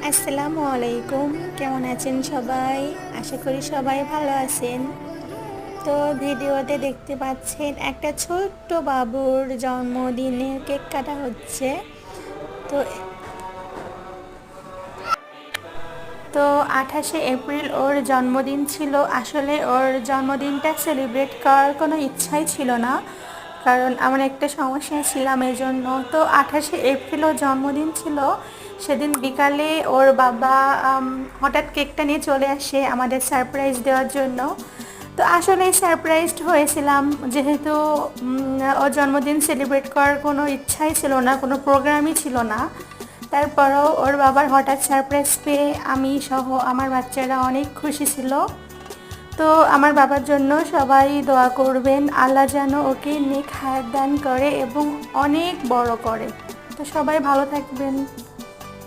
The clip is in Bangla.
আসসালামু আলাইকুম, কেমন আছেন সবাই? আশা করি সবাই ভালো আছেন। তো ভিডিওতে দেখতে পাচ্ছেন একটা ছোট্ট বাবুর জন্মদিনের কেক কাটা হচ্ছে। তো তো 28শে এপ্রিল ওর জন্মদিন ছিল। আসলে ওর জন্মদিনটা সেলিব্রেট করার কোনো ইচ্ছাই ছিল না, কারণ আমার একটা সমস্যায় ছিলাম এই জন্য। তো 28শে এপ্রিল ওর জন্মদিন ছিল। সেদিন বিকালে ওর বাবা হঠাৎ কেকটা নিয়ে চলে আসে আমাদের সারপ্রাইজ দেওয়ার জন্য। তো আসলে সারপ্রাইজড হয়েছিলাম, যেহেতু ওর জন্মদিন সেলিব্রেট করার কোনো ইচ্ছাই ছিল না, কোনো প্রোগ্রামই ছিল না। তারপরও ওর বাবার হঠাৎ সারপ্রাইজ পেয়ে আমি সহ আমার বাচ্চারা অনেক খুশি ছিল। তো আমার বাবার জন্য সবাই দোয়া করবেন, আল্লাহ যেন ওকে নেক হায়াত দান করে এবং অনেক বড় করে। তো সবাই ভালো থাকবেন।